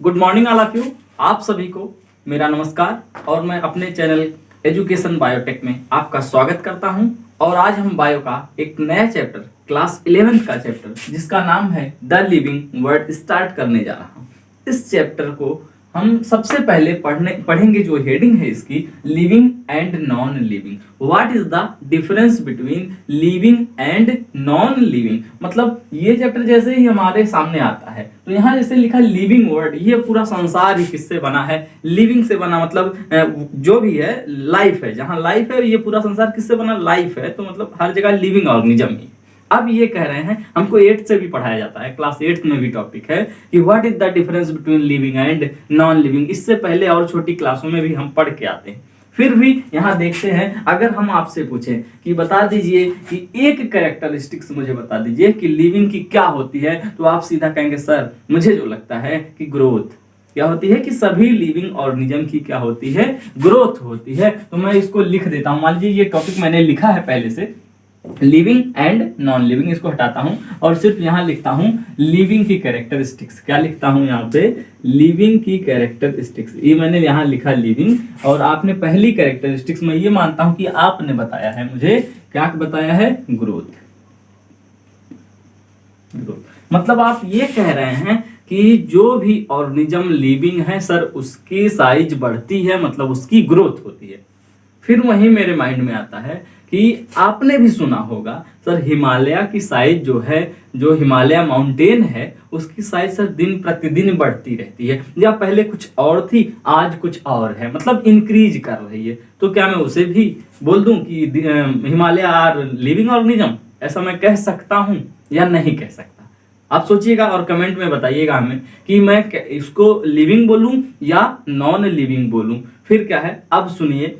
Good morning all of you. आप सभी को मेरा नमस्कार और मैं अपने चैनल एजुकेशन बायोटेक में आपका स्वागत करता हूं। और आज हम बायो का एक नया चैप्टर क्लास 11th का चैप्टर जिसका नाम है द लिविंग वर्ड स्टार्ट करने जा रहा हूं। इस चैप्टर को हम सबसे पहले पढ़ेंगे। जो हेडिंग है इसकी, living and non living. What is the difference between living and non living. मतलब ये चैप्टर जैसे ही हमारे सामने आता है तो यहाँ जैसे लिखा लिविंग वर्ड, ये पूरा संसार ही किससे बना है? लिविंग से बना। मतलब जो भी है लाइफ है, जहाँ लाइफ है ये पूरा संसार किससे बना? लाइफ है। तो मतलब हर जगह लिविंग ऑर्गेनिज्म ही। अब ये कह रहे हैं, हमको 8th से भी पढ़ाया जाता है, क्लास 8th में भी टॉपिक है कि what is the difference between living and non living. इससे पहले और छोटी क्लासों में भी हम पढ़ के आते हैं। फिर भी यहाँ देखते हैं, अगर हम आपसे पूछें कि बता दीजिए कि एक कैरेक्टरिस्टिक्स मुझे बता दीजिए कि लिविंग की क्या होती है, तो आप सीधा कहेंगे सर मुझे जो लगता है कि ग्रोथ। क्या होती है कि सभी लिविंग ऑर्गेनिज्म की क्या होती है? ग्रोथ होती है। तो मैं इसको लिख देता हूं। मान लीजिए ये टॉपिक मैंने लिखा है पहले से, लिविंग एंड नॉन लिविंग, इसको हटाता हूं और सिर्फ यहां लिखता हूं लिविंग की कैरेक्टरिस्टिक्स। क्या लिखता हूं यहाँ पे? लिविंग की कैरेक्टरिस्टिक्स। ये मैंने यहां लिखा लिविंग, और आपने पहली कैरेक्टरिस्टिक्स में ये मानता हूं कि आपने बताया है मुझे, क्या बताया है? ग्रोथ। मतलब आप ये कह रहे हैं कि जो भी ऑर्गेनिज्म लिविंग है सर उसकी साइज बढ़ती है, मतलब उसकी ग्रोथ होती है। फिर वही मेरे माइंड में आता है कि आपने भी सुना होगा सर हिमालय की साइज जो है, जो हिमालय माउंटेन है उसकी साइज सर दिन प्रतिदिन बढ़ती रहती है, या पहले कुछ और थी आज कुछ और है, मतलब इंक्रीज कर रही है। तो क्या मैं उसे भी बोल दूं कि हिमालय आर लिविंग ऑर्गेनिज्म? ऐसा मैं कह सकता हूं या नहीं कह सकता? आप सोचिएगा और कमेंट में बताइएगा हमें कि मैं इसको लिविंग बोलूं या नॉन लिविंग बोलूं। फिर क्या है, अब सुनिए,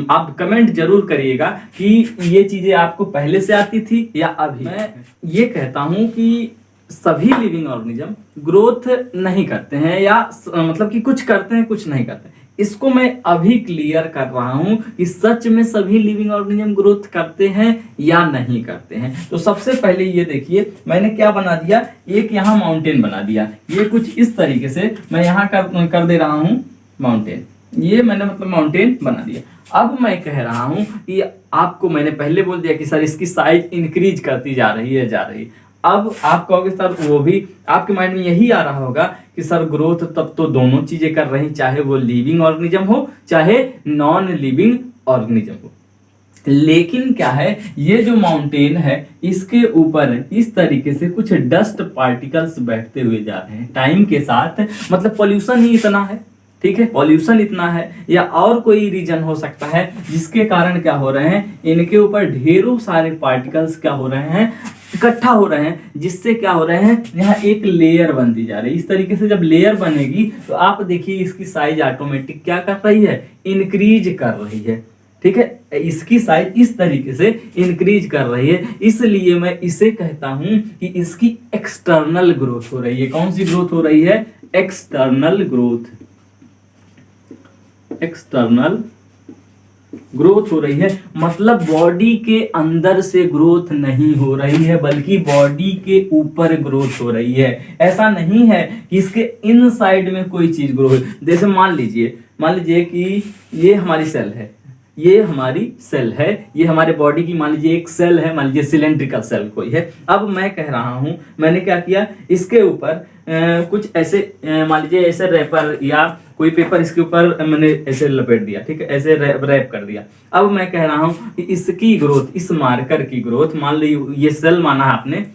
आप कमेंट जरूर करिएगा कि ये चीजें आपको पहले से आती थी या अभी। मैं ये कहता हूं कि सभी लिविंग ऑर्गेनिज्म ग्रोथ नहीं करते हैं, या मतलब कि कुछ करते हैं कुछ नहीं करते। इसको मैं अभी क्लियर कर रहा हूं कि सच में सभी लिविंग ऑर्गेनिज्म ग्रोथ करते हैं या नहीं करते हैं। तो सबसे पहले ये देखिए, मैंने क्या बना दिया, एक यहाँ माउंटेन बना दिया। ये कुछ इस तरीके से मैं यहाँ कर दे रहा हूँ माउंटेन। ये मैंने मतलब माउंटेन बना दिया। अब मैं कह रहा हूं कि आपको मैंने पहले बोल दिया कि सर इसकी साइज इंक्रीज करती जा रही है। अब आप कहोगे सर, वो भी आपके माइंड में यही आ रहा होगा कि सर ग्रोथ तब तो दोनों चीजें कर रही, चाहे वो लिविंग ऑर्गेनिज्म हो चाहे नॉन लिविंग ऑर्गेनिज्म हो। लेकिन क्या है, ये जो माउंटेन है इसके ऊपर इस तरीके से कुछ डस्ट पार्टिकल्स बैठते हुए जा रहे हैं टाइम के साथ। मतलब पॉल्यूशन ही इतना है, ठीक है, पॉल्यूशन इतना है, या और कोई रीजन हो सकता है जिसके कारण क्या हो रहे हैं, इनके ऊपर ढेरों सारे पार्टिकल्स क्या हो रहे हैं, इकट्ठा हो रहे हैं, जिससे क्या हो रहे हैं, यहाँ एक लेयर बनती जा रही है। इस तरीके से जब लेयर बनेगी तो आप देखिए इसकी साइज ऑटोमेटिक क्या कर रही है, इंक्रीज कर रही है। ठीक है, इसकी साइज इस तरीके से इंक्रीज कर रही है। इसलिए मैं इसे कहता हूं कि इसकी एक्सटर्नल ग्रोथ हो रही है। कौन सी ग्रोथ हो रही है? External growth. एक्सटर्नल ग्रोथ हो रही है, मतलब बॉडी के अंदर से ग्रोथ नहीं हो रही है बल्कि बॉडी के ऊपर ग्रोथ हो रही है। ऐसा नहीं है कि इसके इनसाइड में कोई चीज ग्रो हो। जैसे मान लीजिए कि ये हमारी सेल है, ये हमारी सेल है, ये हमारे बॉडी की मान लीजिए एक सेल है, मान लीजिए सिलेंड्रिकल सेल कोई है। अब मैं कह रहा हूं, मैंने क्या किया, इसके ऊपर कुछ ऐसे मान लीजिए ऐसे रैपर या कोई पेपर इसके ऊपर मैंने ऐसे लपेट दिया, ठीक है, ऐसे रैप कर दिया। अब मैं कह रहा हूं कि इसकी ग्रोथ, इस मार्कर की ग्रोथ, मान लीजिए ये सेल माना आपने,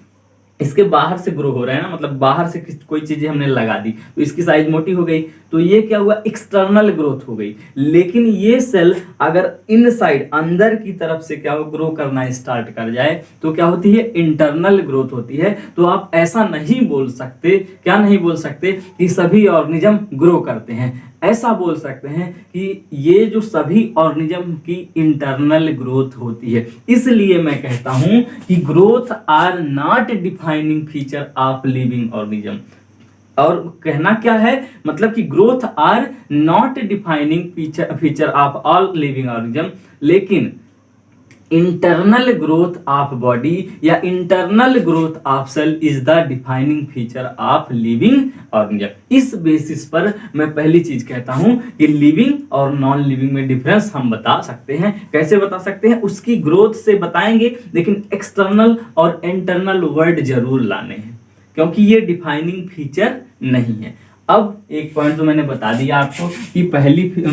इसके बाहर से ग्रो हो रहा है ना, मतलब बाहर से कोई चीजें हमने लगा दी तो इसकी साइज मोटी हो गई, तो ये क्या हुआ, एक्सटर्नल ग्रोथ हो गई। लेकिन ये सेल अगर इनसाइड अंदर की तरफ से क्या हो, ग्रो करना स्टार्ट कर जाए तो क्या होती है, इंटरनल ग्रोथ होती है। तो आप ऐसा नहीं बोल सकते, क्या नहीं बोल सकते कि सभी ऑर्गेनिज्म ग्रो करते हैं। ऐसा बोल सकते हैं कि ये जो सभी ऑर्गेनिज्म की इंटरनल ग्रोथ होती है। इसलिए मैं कहता हूं कि growth are not defining feature of living organism. और कहना क्या है, मतलब कि growth are not defining feature of all living organism, लेकिन इंटरनल ग्रोथ ऑफ बॉडी या internal growth of cell is the defining feature of living organism. इस basis पर मैं पहली चीज कहता हूं कि लिविंग और नॉन लिविंग में डिफरेंस हम बता सकते हैं। कैसे बता सकते हैं? उसकी ग्रोथ से बताएंगे, लेकिन एक्सटर्नल और इंटरनल वर्ड जरूर लाने हैं, क्योंकि ये डिफाइनिंग फीचर नहीं है। अब एक पॉइंट तो मैंने बता दिया आपको कि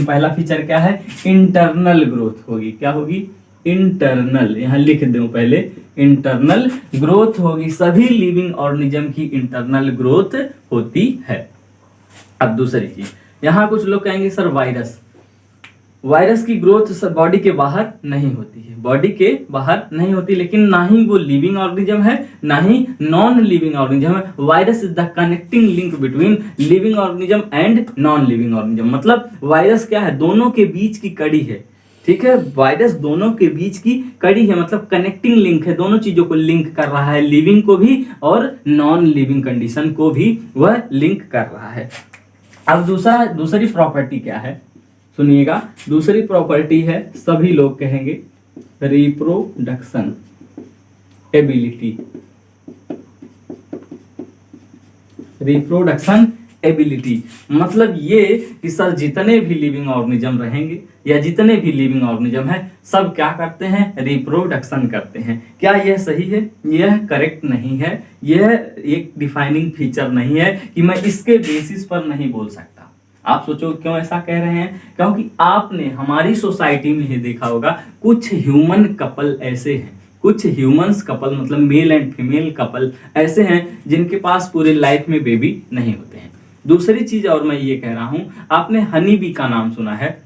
पहला फीचर क्या है? इंटरनल ग्रोथ होगी। क्या होगी? इंटरनल। यहां लिख दूं पहले, इंटरनल ग्रोथ होगी। सभी लिविंग ऑर्गेनिज्म की इंटरनल ग्रोथ होती है। अब दूसरी चीज, यहां कुछ लोग कहेंगे सर वायरस की ग्रोथ बॉडी के बाहर नहीं होती है, बॉडी के बाहर नहीं होती, लेकिन ना ही वो लिविंग ऑर्गेनिज्म है ना ही नॉन लिविंग ऑर्गेनिज्म है। Virus is the connecting link between living organism and non living organism. मतलब वायरस क्या है? दोनों के बीच की कड़ी है। ठीक है, वायरस दोनों के बीच की कड़ी है, मतलब कनेक्टिंग लिंक है, दोनों चीजों को लिंक कर रहा है, लिविंग को भी और नॉन लिविंग कंडीशन को भी वह लिंक कर रहा है। अब दूसरी प्रॉपर्टी क्या है? सुनिएगा, दूसरी प्रॉपर्टी है, सभी लोग कहेंगे रिप्रोडक्शन एबिलिटी। रिप्रोडक्शन एबिलिटी मतलब ये कि सर जितने भी लिविंग ऑर्गेनिज्म रहेंगे या जितने भी लिविंग ऑर्गेनिज्म है, सब क्या करते हैं? रिप्रोडक्शन करते हैं। क्या यह सही है? यह करेक्ट नहीं है। यह एक डिफाइनिंग फीचर नहीं है कि मैं इसके बेसिस पर नहीं बोल सकता। आप सोचो क्यों ऐसा कह रहे हैं? क्योंकि आपने हमारी सोसाइटी में ही देखा होगा, कुछ ह्यूमन कपल ऐसे हैं, कुछ ह्यूमंस कपल मतलब मेल एंड फीमेल कपल ऐसे हैं जिनके पास पूरे लाइफ में बेबी नहीं होते हैं। दूसरी चीज और मैं ये कह रहा हूं, आपने हनी बी का नाम सुना है।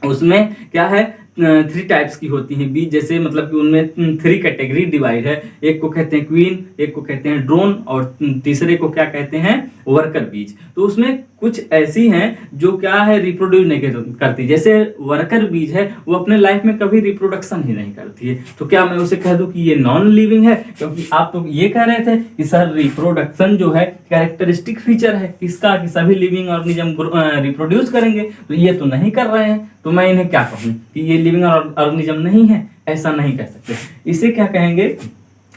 उसमें क्या है? 3 टाइप्स की होती हैं बी, जैसे मतलब कि उनमें 3 कैटेगरी डिवाइड है। एक को कहते हैं क्वीन, एक को कहते हैं ड्रोन और तीसरे को क्या कहते हैं? वर्कर बीज। तो उसमें कुछ ऐसी हैं जो क्या है? रिप्रोड्यूस नहीं करती। जैसे वर्कर बीज है, वो अपने लाइफ में कभी रिप्रोडक्शन ही नहीं करती है। तो क्या मैं उसे कह दूं कि ये नॉन लिविंग है? क्योंकि आप तो ये कह रहे थे कि सर रिप्रोडक्शन जो है कैरेक्टरिस्टिक फीचर है किसका? कि सभी लिविंग ऑर्गेनिज्म रिप्रोड्यूस करेंगे। तो ये तो नहीं कर रहे हैं, तो मैं इन्हें क्या कहूं कि ये लिविंग ऑर्गेनिज्म नहीं है? ऐसा नहीं कह सकते। इसे क्या कहेंगे?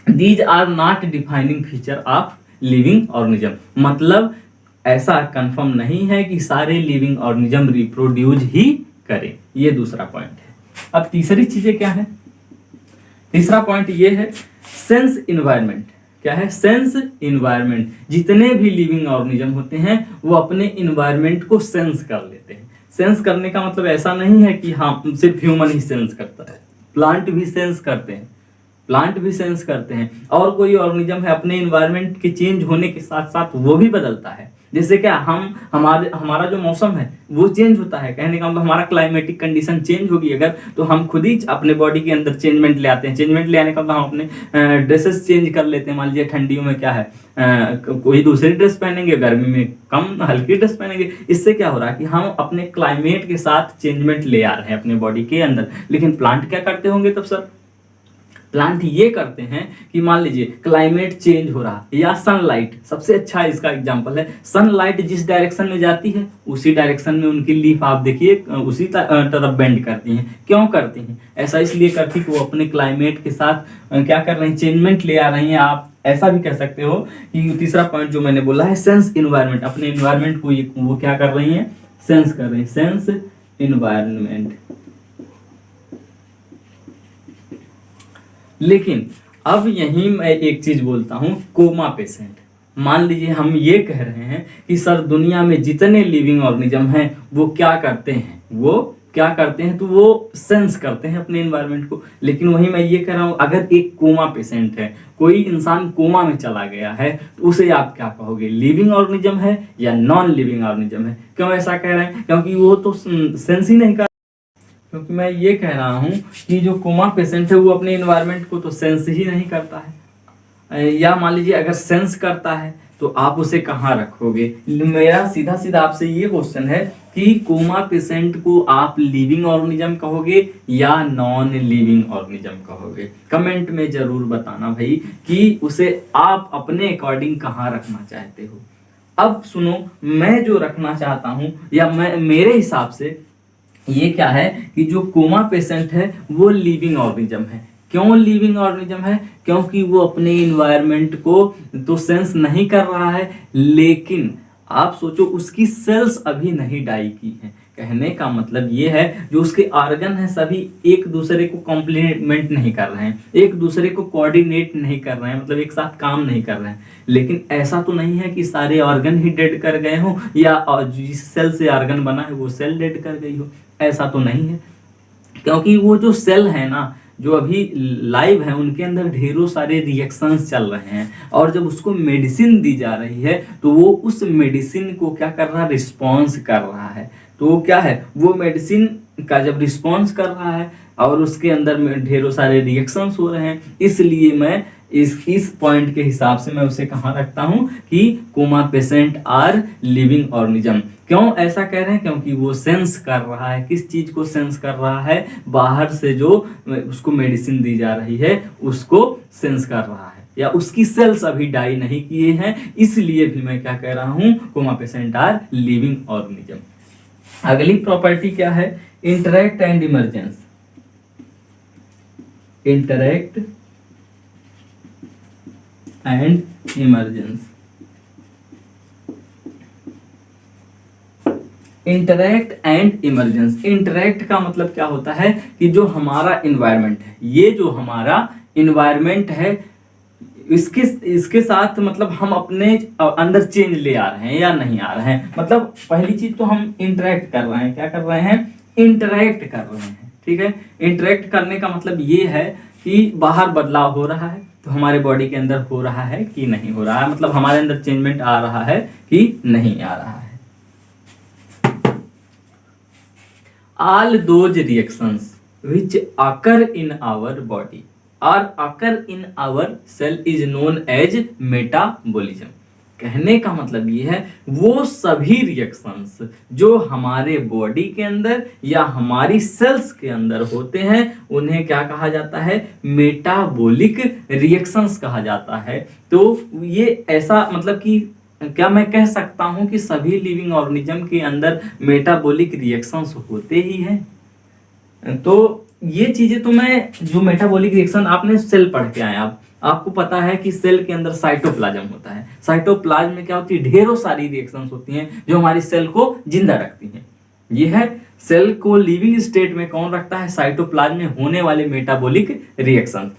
These are not defining feature of living organism. मतलब ऐसा कंफर्म नहीं है कि सारे लिविंग ऑर्गेनिज्म रिप्रोड्यूस ही करें। ये दूसरा पॉइंट है। अब तीसरी चीजें क्या है? तीसरा पॉइंट ये है सेंस इन्वायरमेंट। क्या है? Sense environment. जितने भी लिविंग ऑर्गेनिज्म होते हैं वो अपने इन्वायरमेंट को सेंस कर लेते हैं। सेंस करने का मतलब ऐसा नहीं है कि हाँ सिर्फ ह्यूमन ही सेंस करता है, प्लांट भी सेंस करते हैं, प्लांट भी सेंस करते हैं। और कोई ऑर्गेनिज्म है अपने इन्वायरमेंट के चेंज होने के साथ साथ वो भी बदलता है। जैसे क्या हमारा जो मौसम है वो चेंज होता है। कहने का मतलब हमारा क्लाइमेटिक कंडीशन चेंज होगी अगर, तो हम खुद ही अपने बॉडी के अंदर चेंजमेंट ले आते हैं। चेंजमेंट ले आने का मतलब हम अपने ड्रेसेस चेंज कर लेते हैं। मान लीजिए ठंडियों में क्या है, कोई दूसरी ड्रेस पहनेंगे, गर्मी में कम हल्की ड्रेस पहनेंगे। इससे क्या हो रहा है कि हम अपने क्लाइमेट के साथ चेंजमेंट ले आ रहे हैं अपने बॉडी के अंदर। लेकिन प्लांट क्या करते होंगे तब सर? प्लांट ये करते हैं कि मान लीजिए क्लाइमेट चेंज हो रहा है या सनलाइट, सबसे अच्छा इसका एग्जांपल है। सनलाइट जिस डायरेक्शन में जाती है उसी डायरेक्शन में उनकी लीफ आप देखिए उसी तरफ बेंड करती हैं। क्यों करती हैं? ऐसा इसलिए करती कि वो अपने क्लाइमेट के साथ क्या कर रही हैं? चेंजमेंट ले आ रही हैं। आप ऐसा भी कह सकते हो कि तीसरा पॉइंट जो मैंने बोला है सेंस इन्वायरमेंट, अपने इन्वायरमेंट को वो क्या कर रही हैं? सेंस कर रही हैं। Sense environment. लेकिन अब यहीं मैं एक चीज बोलता हूं, कोमा पेशेंट। मान लीजिए हम ये कह रहे हैं कि सर दुनिया में जितने लिविंग ऑर्गेनिज्म हैं वो क्या करते हैं? वो क्या करते हैं? तो वो सेंस करते हैं अपने एनवायरनमेंट को। लेकिन वहीं मैं ये कह रहा हूं, अगर एक कोमा पेशेंट है, कोई इंसान कोमा में चला गया है, तो उसे आप क्या कहोगे? लिविंग ऑर्गेनिज्म है या नॉन लिविंग ऑर्गेनिज्म है? क्यों ऐसा कह रहे हैं? क्योंकि वो तो सेंस ही नहीं कर। क्योंकि मैं ये कह रहा हूं कि जो कोमा पेशेंट है वो अपने एनवायरनमेंट को तो सेंस ही नहीं करता है। या मान लीजिए अगर सेंस करता है तो आप उसे कहाँ रखोगे? मेरा सीधा सीधा आपसे ये क्वेश्चन है कि कोमा पेशेंट को आप लिविंग ऑर्गेनिज्म कहोगे या नॉन लिविंग ऑर्गेनिज्म कहोगे? कमेंट में जरूर बताना भाई कि उसे आप अपने अकॉर्डिंग कहाँ रखना चाहते हो। अब सुनो, मैं जो रखना चाहता हूँ या मेरे हिसाब से ये क्या है कि जो कोमा पेशेंट है वो लिविंग ऑर्गेनिज्म है। क्यों लिविंग ऑर्गेनिज्म है? क्योंकि वो अपने इन्वायरमेंट को तो सेंस नहीं कर रहा है, लेकिन आप सोचो उसकी सेल्स अभी नहीं डाई की है। कहने का मतलब ये है जो उसके ऑर्गन हैं सभी एक दूसरे को कॉम्प्लीमेंट नहीं कर रहे हैं, एक दूसरे को कोऑर्डिनेट नहीं कर रहे हैं, मतलब एक साथ काम नहीं कर रहे हैं। लेकिन ऐसा तो नहीं है कि सारे ऑर्गन ही डेड कर गए हों, या जिस सेल से ऑर्गन बना है वो सेल डेड कर गई हो, ऐसा तो नहीं है। क्योंकि वो जो सेल है ना, जो अभी लाइव है, उनके अंदर ढेरों सारे रिएक्शंस चल रहे हैं, और जब उसको मेडिसिन दी जा रही है तो वो उस मेडिसिन को क्या कर रहा है? रिस्पॉन्स कर रहा है। तो क्या है, वो मेडिसिन का जब रिस्पॉन्स कर रहा है और उसके अंदर में ढेरों सारे रिएक्शंस हो रहे हैं, इसलिए मैं इस पॉइंट के हिसाब से मैं उसे कहाँ रखता हूँ कि coma patient are living organism. क्यों ऐसा कह रहे हैं? क्योंकि वो सेंस कर रहा है। किस चीज को सेंस कर रहा है? बाहर से जो उसको मेडिसिन दी जा रही है उसको सेंस कर रहा है, या उसकी सेल्स अभी डाई नहीं किए हैं, इसलिए भी मैं क्या कह रहा हूँ? Coma patient are living organism. अगली प्रॉपर्टी क्या है? Interact and emergence. Interact and emergence. Interact and emergence. Interact का मतलब क्या होता है कि जो हमारा इन्वायरमेंट है, ये जो हमारा इन्वायरमेंट है, इसके साथ मतलब हम अपने अंदर चेंज ले आ रहे हैं या नहीं आ रहे हैं। मतलब पहली चीज तो हम इंटरैक्ट कर रहे हैं। क्या कर रहे हैं? इंटरैक्ट कर रहे हैं। ठीक है, इंटरैक्ट करने का मतलब ये है कि बाहर बदलाव हो रहा है तो हमारे बॉडी के अंदर हो रहा है कि नहीं हो रहा है, मतलब हमारे अंदर चेंजमेंट आ रहा है कि नहीं आ रहा है। All those reactions which occur in our body or occur in our cell is known as metabolism। कहने का मतलब ये है वो सभी रिएक्शंस जो हमारे बॉडी के अंदर या हमारी सेल्स के अंदर होते हैं उन्हें क्या कहा जाता है? मेटाबॉलिक रिएक्शंस कहा जाता है। तो ये ऐसा मतलब कि क्या मैं कह सकता हूं कि सभी लिविंग ऑर्गेनिज्म के अंदर मेटाबॉलिक रिएक्शंस होते ही हैं? तो ये चीजें तो मैं जो मेटाबॉलिक रिएक्शन आपने सेल पढ़ के आए, आपको पता है कि सेल के अंदर साइटोप्लाज्म होता है। साइटोप्लाज्म में क्या होती है? ढेरों सारी रिएक्शंस होती हैं जो हमारी सेल को जिंदा रखती हैं। ये है सेल को लिविंग स्टेट में कौन रखता है? साइटोप्लाज्म में होने वाले मेटाबॉलिक रिएक्शंस।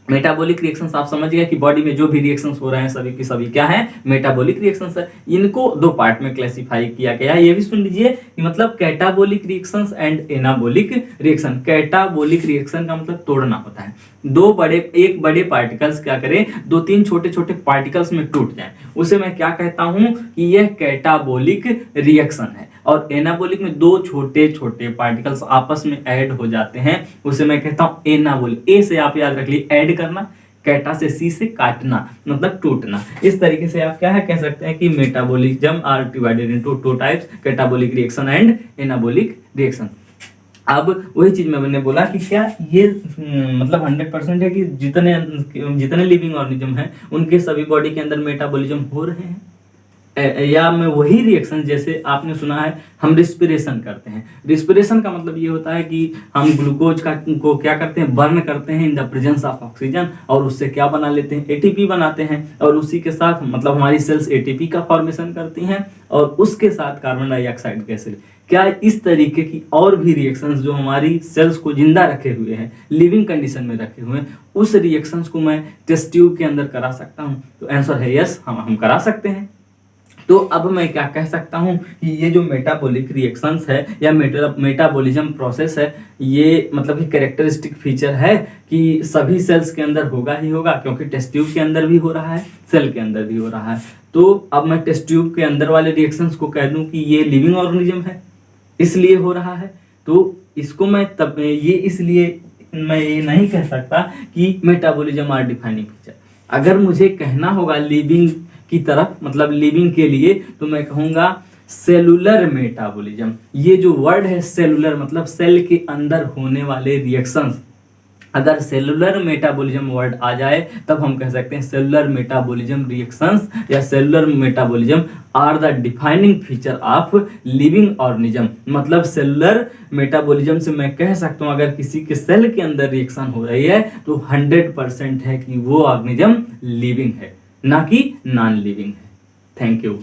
मेटाबॉलिक रिएक्शंस आप समझ गए कि बॉडी में जो भी रिएक्शंस हो रहे हैं सभी की सभी क्या है? मेटाबॉलिक रिएक्शंस है। इनको दो पार्ट में क्लासिफाई किया गया है। ये भी सुन लीजिए कि मतलब catabolic reactions and anabolic reaction. Catabolic reaction का मतलब तोड़ना होता है। एक बड़े पार्टिकल्स क्या करें? दो तीन छोटे छोटे पार्टिकल्स में टूट जाएं, उसे मैं क्या कहता हूं कि यह कैटाबॉलिक रिएक्शन है। और एनाबॉलिक में दो छोटे छोटे पार्टिकल्स आपस में ऐड हो जाते हैं, उसे मैं कहता हूं एनाबॉलिक। ए से आप याद रख लीजिए ऐड करना, कैटा से सी से काटना मतलब टूटना। इस तरीके से आप क्या है कह सकते हैं कि metabolism are divided into two types, catabolic reaction and anabolic reaction. अब वही चीज मैंने बोला कि क्या ये मतलब 100% है कि जितने लिविंग ऑर्गेनिज्म हैं उनके सभी बॉडी के अंदर मेटाबॉलिज्म हो रहे हैं, या मैं वही रिएक्शन जैसे आपने सुना है हम रिस्पिरेशन करते हैं। रिस्पिरेशन का मतलब ये होता है कि हम ग्लूकोज को क्या करते हैं? बर्न करते हैं in the presence of oxygen, और उससे क्या बना लेते हैं? एटीपी बनाते हैं, और उसी के साथ मतलब हमारी सेल्स एटीपी का फॉर्मेशन करती हैं, और उसके साथ कार्बन डाइऑक्साइड गैस। क्या इस तरीके की और भी रिएक्शंस जो हमारी सेल्स को जिंदा रखे हुए हैं, लिविंग कंडीशन में रखे हुए हैं, उस रिएक्शंस को मैं टेस्ट ट्यूब के अंदर करा सकता हूं? तो आंसर है यस, हम करा सकते हैं। तो अब मैं क्या कह सकता हूं कि ये जो मेटाबॉलिक रिएक्शंस है या मेटाबॉलिज्म प्रोसेस है, ये मतलब कि कैरेक्टरिस्टिक फीचर है कि सभी सेल्स के अंदर होगा ही होगा, क्योंकि टेस्ट ट्यूब के अंदर भी हो रहा है, सेल के अंदर भी हो रहा है। तो अब मैं टेस्ट ट्यूब के अंदर वाले रिएक्शंस को कह दूं कि ये लिविंग ऑर्गेनिज्म है, इसलिए हो रहा है। तो इसको मैं इसलिए मैं ये नहीं कह सकता कि मेटाबॉलिज्म आर डिफाइनिंग फीचर। अगर मुझे कहना होगा लिविंग की तरफ मतलब लिविंग के लिए, तो मैं कहूंगा सेलुलर मेटाबॉलिज्म। ये जो वर्ड है सेलुलर मतलब सेल के अंदर होने वाले रिएक्शंस, अगर सेलुलर मेटाबॉलिज्म वर्ड आ जाए तब हम कह सकते हैं सेलुलर मेटाबॉलिज्म रिएक्शंस या cellular metabolism are the defining feature of living organism. मतलब सेलुलर मेटाबॉलिज्म से मैं कह सकता हूँ अगर किसी के सेल के अंदर रिएक्शन हो रही है तो 100% है कि वो ऑर्गेनिज्म लिविंग है, ना कि नॉन लिविंग है। Thank you.